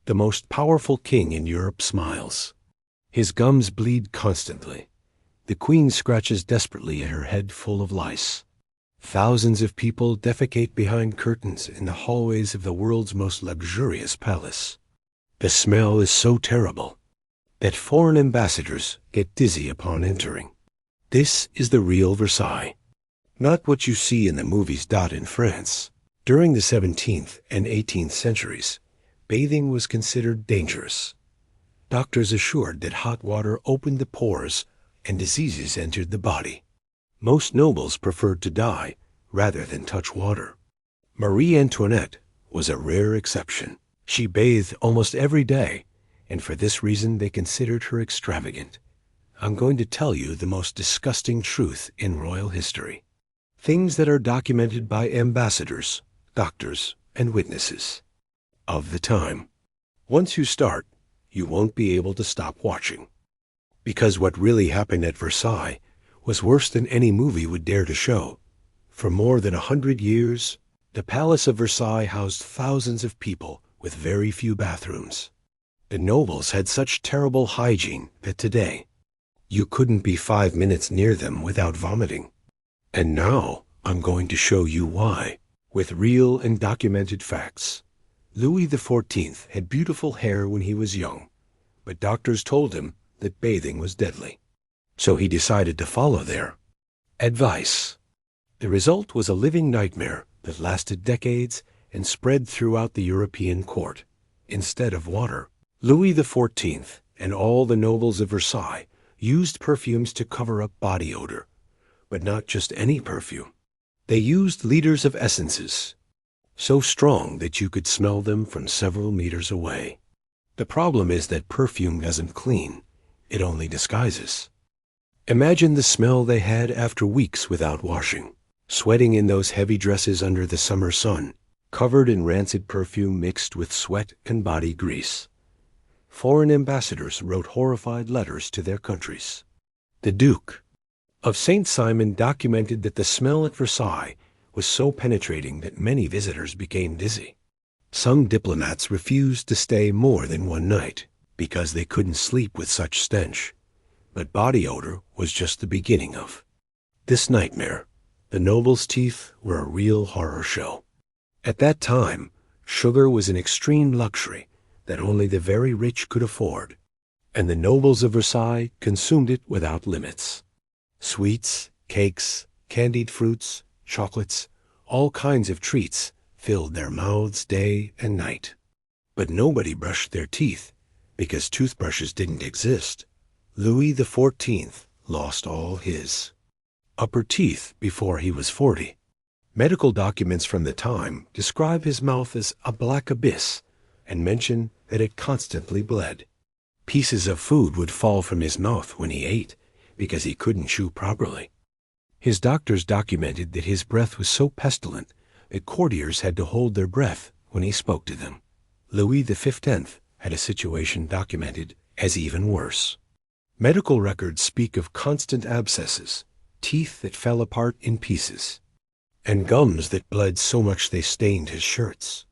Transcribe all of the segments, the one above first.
The most powerful king in Europe smiles. His gums bleed constantly. The queen scratches desperately at her head full of lice. Thousands of people defecate behind curtains in the hallways of the world's most luxurious palace. The smell is so terrible that foreign ambassadors get dizzy upon entering. This is the real Versailles, not what you see in the movies. In France, during the 17th and 18th centuries, bathing was considered dangerous. Doctors assured that hot water opened the pores and diseases entered the body. Most nobles preferred to die rather than touch water. Marie Antoinette was a rare exception. She bathed almost every day, and for this reason they considered her extravagant. I'm going to tell you the most disgusting truth in royal history. Things that are documented by ambassadors, doctors, and witnesses of the time. Once you start, you won't be able to stop watching. Because what really happened at Versailles was worse than any movie would dare to show. For more than 100 years, the Palace of Versailles housed thousands of people with very few bathrooms. The nobles had such terrible hygiene that today, you couldn't be 5 minutes near them without vomiting. And now, I'm going to show you why, with real and documented facts. Louis XIV had beautiful hair when he was young, but doctors told him that bathing was deadly. So he decided to follow their advice. The result was a living nightmare that lasted decades and spread throughout the European court. Instead of water, Louis XIV and all the nobles of Versailles used perfumes to cover up body odor, but not just any perfume. They used liters of essences, so strong that you could smell them from several meters away. The problem is that perfume doesn't clean, it only disguises. Imagine the smell they had after weeks without washing, sweating in those heavy dresses under the summer sun, covered in rancid perfume mixed with sweat and body grease. Foreign ambassadors wrote horrified letters to their countries. The Duke of St. Simon documented that the smell at Versailles was so penetrating that many visitors became dizzy. Some diplomats refused to stay more than one night because they couldn't sleep with such stench. But body odor was just the beginning of this nightmare. The nobles' teeth were a real horror show. At that time, sugar was an extreme luxury that only the very rich could afford, and the nobles of Versailles consumed it without limits. Sweets, cakes, candied fruits, chocolates, all kinds of treats filled their mouths day and night. But nobody brushed their teeth because toothbrushes didn't exist. Louis XIV lost all his upper teeth before he was 40. Medical documents from the time describe his mouth as a black abyss and mention that it constantly bled. Pieces of food would fall from his mouth when he ate because he couldn't chew properly. His doctors documented that his breath was so pestilent that courtiers had to hold their breath when he spoke to them. Louis XV had a situation documented as even worse. Medical records speak of constant abscesses, teeth that fell apart in pieces, and gums that bled so much they stained his shirts.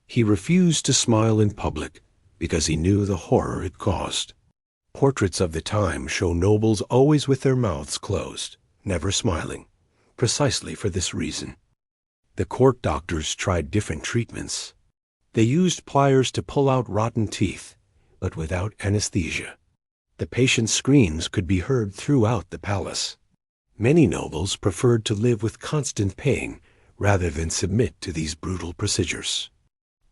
He refused to smile in public because he knew the horror it caused. Portraits of the time show nobles always with their mouths closed, never smiling, precisely for this reason. The court doctors tried different treatments. They used pliers to pull out rotten teeth, but without anesthesia. The patient's screams could be heard throughout the palace. Many nobles preferred to live with constant pain rather than submit to these brutal procedures.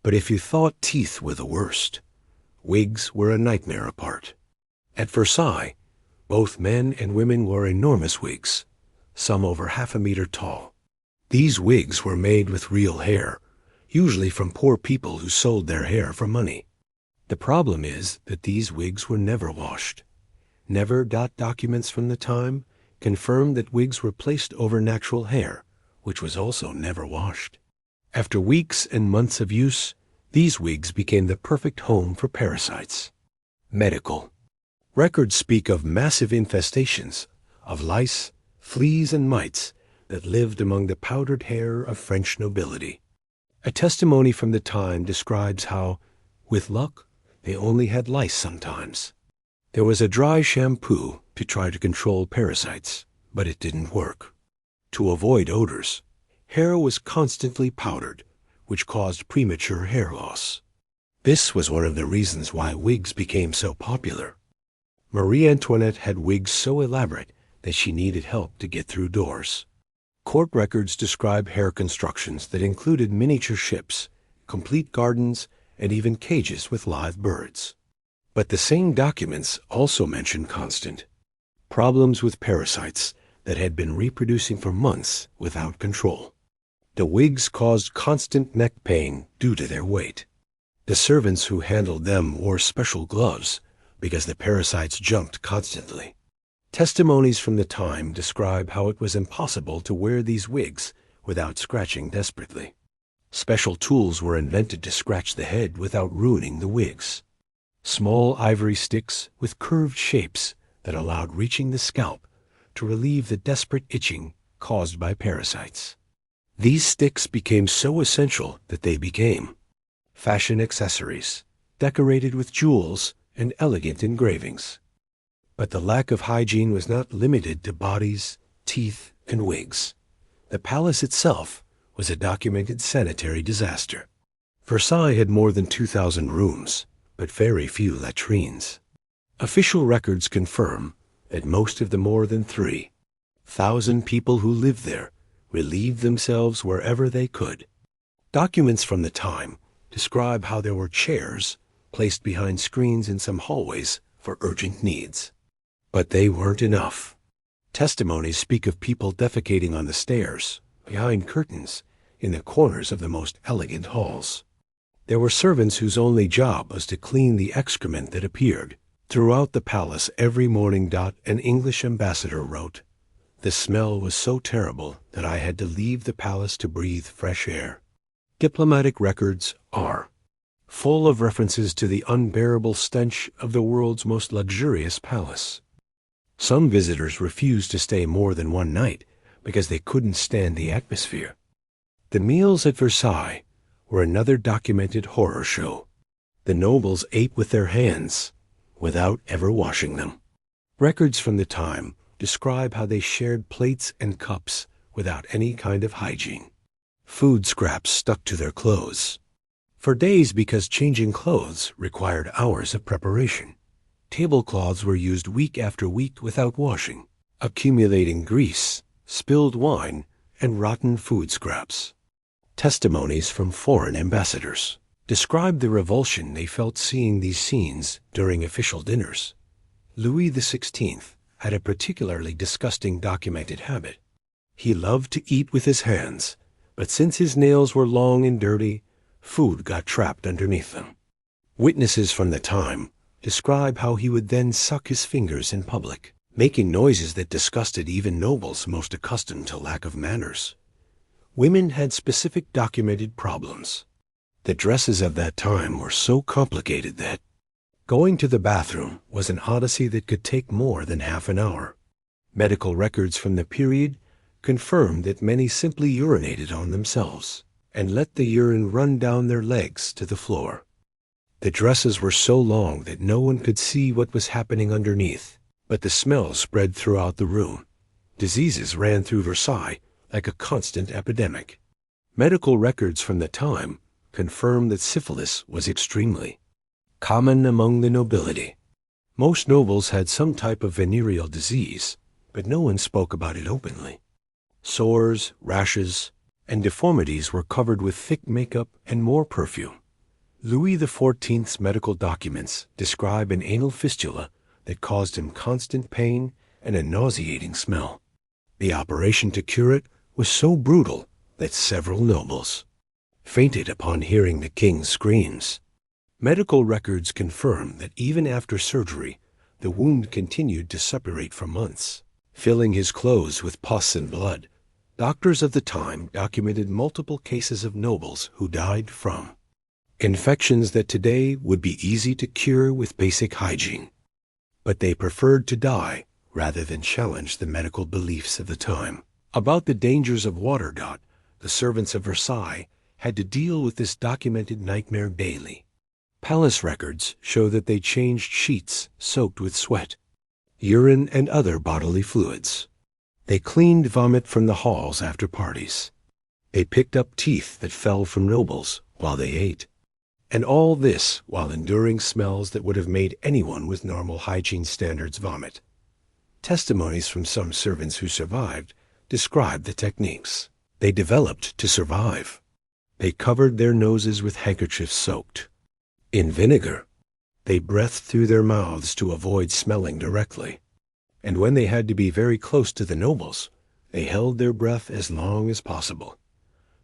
But if you thought teeth were the worst, wigs were a nightmare apart. At Versailles, both men and women wore enormous wigs, some over 1/2 meter tall. These wigs were made with real hair, usually from poor people who sold their hair for money. The problem is that these wigs were never washed. Documents from the time confirmed that wigs were placed over natural hair, which was also never washed. After weeks and months of use, these wigs became the perfect home for parasites. Medical records speak of massive infestations of lice, fleas, and mites that lived among the powdered hair of French nobility. A testimony from the time describes how, with luck, they only had lice sometimes. There was a dry shampoo to try to control parasites, but it didn't work. To avoid odors, hair was constantly powdered, which caused premature hair loss. This was one of the reasons why wigs became so popular. Marie Antoinette had wigs so elaborate that she needed help to get through doors. Court records describe hair constructions that included miniature ships, complete gardens, and even cages with live birds. But the same documents also mention constant problems with parasites that had been reproducing for months without control. The wigs caused constant neck pain due to their weight. The servants who handled them wore special gloves because the parasites jumped constantly. Testimonies from the time describe how it was impossible to wear these wigs without scratching desperately. Special tools were invented to scratch the head without ruining the wigs. Small ivory sticks with curved shapes that allowed reaching the scalp to relieve the desperate itching caused by parasites. These sticks became so essential that they became fashion accessories, decorated with jewels and elegant engravings. But the lack of hygiene was not limited to bodies, teeth, and wigs. The palace itself was a documented sanitary disaster. Versailles had more than 2,000 rooms, but very few latrines. Official records confirm that most of the more than 3,000 people who lived there relieved themselves wherever they could. Documents from the time describe how there were chairs placed behind screens in some hallways for urgent needs. But they weren't enough. Testimonies speak of people defecating on the stairs, behind curtains, in the corners of the most elegant halls. There were servants whose only job was to clean the excrement that appeared throughout the palace every morning. An English ambassador wrote, "The smell was so terrible that I had to leave the palace to breathe fresh air." Diplomatic records are full of references to the unbearable stench of the world's most luxurious palace. Some visitors refused to stay more than one night because they couldn't stand the atmosphere. The meals at Versailles were another documented horror show. The nobles ate with their hands without ever washing them. Records from the time describe how they shared plates and cups without any kind of hygiene. Food scraps stuck to their clothes for days because changing clothes required hours of preparation. Tablecloths were used week after week without washing, accumulating grease, spilled wine, and rotten food scraps. Testimonies from foreign ambassadors describe the revulsion they felt seeing these scenes during official dinners. Louis XVI had a particularly disgusting documented habit. He loved to eat with his hands, but since his nails were long and dirty, food got trapped underneath them. Witnesses from the time describe how he would then suck his fingers in public, making noises that disgusted even nobles most accustomed to lack of manners. Women had specific documented problems. The dresses of that time were so complicated that going to the bathroom was an odyssey that could take more than half an hour. Medical records from the period confirmed that many simply urinated on themselves and let the urine run down their legs to the floor. The dresses were so long that no one could see what was happening underneath, but the smell spread throughout the room. Diseases ran through Versailles like a constant epidemic. Medical records from the time confirm that syphilis was extremely common among the nobility. Most nobles had some type of venereal disease, but no one spoke about it openly. Sores, rashes, and deformities were covered with thick makeup and more perfume. Louis XIV's medical documents describe an anal fistula that caused him constant pain and a nauseating smell. The operation to cure it was so brutal that several nobles fainted upon hearing the king's screams. Medical records confirm that even after surgery, the wound continued to suppurate for months, filling his clothes with pus and blood. Doctors of the time documented multiple cases of nobles who died from infections that today would be easy to cure with basic hygiene. But they preferred to die rather than challenge the medical beliefs of the time. About the dangers of water. The servants of Versailles had to deal with this documented nightmare daily. Palace records show that they changed sheets soaked with sweat, urine, and other bodily fluids. They cleaned vomit from the halls after parties. They picked up teeth that fell from nobles while they ate. And all this while enduring smells that would have made anyone with normal hygiene standards vomit. Testimonies from some servants who survived describe the techniques they developed to survive. They covered their noses with handkerchiefs soaked in vinegar. They breathed through their mouths to avoid smelling directly. And when they had to be very close to the nobles, they held their breath as long as possible.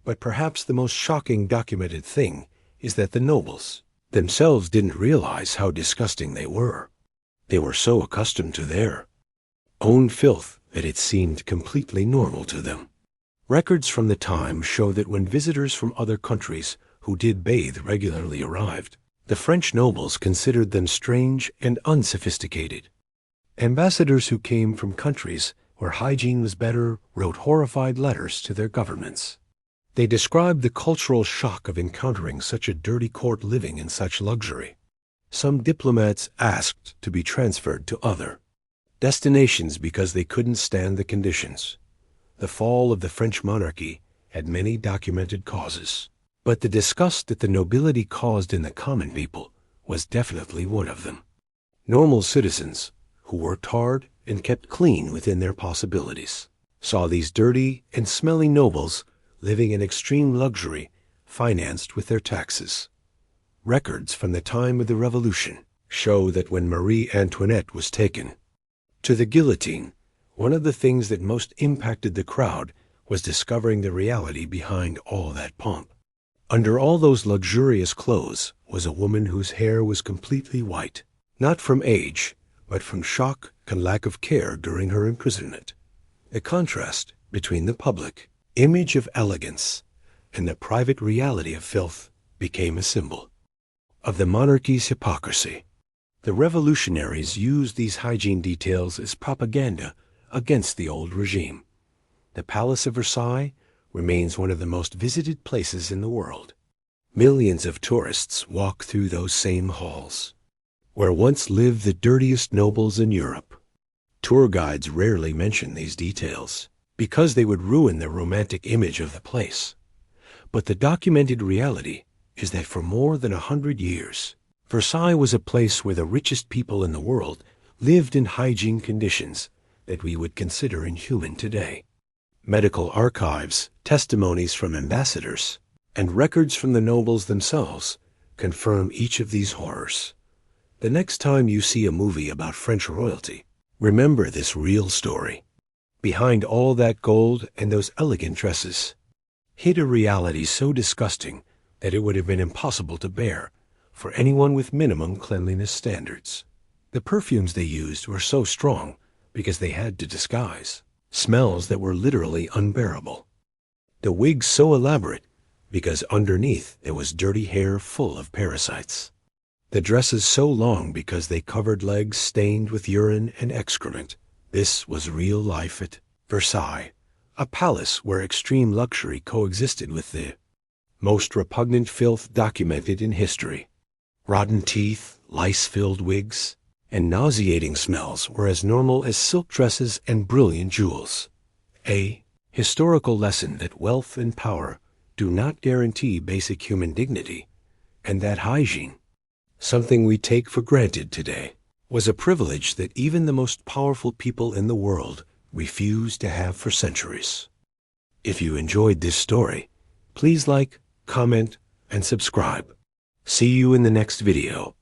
But perhaps the most shocking documented thing is that the nobles themselves didn't realize how disgusting they were. They were so accustomed to their own filth that it seemed completely normal to them. Records from the time show that when visitors from other countries who did bathe regularly arrived, the French nobles considered them strange and unsophisticated. Ambassadors who came from countries where hygiene was better wrote horrified letters to their governments. They described the cultural shock of encountering such a dirty court living in such luxury. Some diplomats asked to be transferred to other destinations because they couldn't stand the conditions. The fall of the French monarchy had many documented causes, but the disgust that the nobility caused in the common people was definitely one of them. Normal citizens, who worked hard and kept clean within their possibilities, saw these dirty and smelly nobles living in extreme luxury, financed with their taxes. Records from the time of the Revolution show that when Marie Antoinette was taken to the guillotine, one of the things that most impacted the crowd was discovering the reality behind all that pomp. Under all those luxurious clothes was a woman whose hair was completely white, not from age, but from shock and lack of care during her imprisonment. A contrast between the public image of elegance and the private reality of filth became a symbol of the monarchy's hypocrisy. The revolutionaries used these hygiene details as propaganda against the old regime. The Palace of Versailles remains one of the most visited places in the world. Millions of tourists walk through those same halls, where once lived the dirtiest nobles in Europe. Tour guides rarely mention these details, because they would ruin the romantic image of the place. But the documented reality is that for more than 100 years, Versailles was a place where the richest people in the world lived in hygiene conditions that we would consider inhuman today. Medical archives, testimonies from ambassadors, and records from the nobles themselves confirm each of these horrors. The next time you see a movie about French royalty, remember this real story. Behind all that gold and those elegant dresses hid a reality so disgusting that it would have been impossible to bear for anyone with minimum cleanliness standards. The perfumes they used were so strong because they had to disguise smells that were literally unbearable. The wigs so elaborate because underneath there was dirty hair full of parasites. The dresses so long because they covered legs stained with urine and excrement. This was real life at Versailles, a palace where extreme luxury coexisted with the most repugnant filth documented in history. Rotten teeth, lice-filled wigs, and nauseating smells were as normal as silk dresses and brilliant jewels. A historical lesson that wealth and power do not guarantee basic human dignity, and that hygiene, something we take for granted today, was a privilege that even the most powerful people in the world refused to have for centuries. If you enjoyed this story, please like, comment, and subscribe. See you in the next video.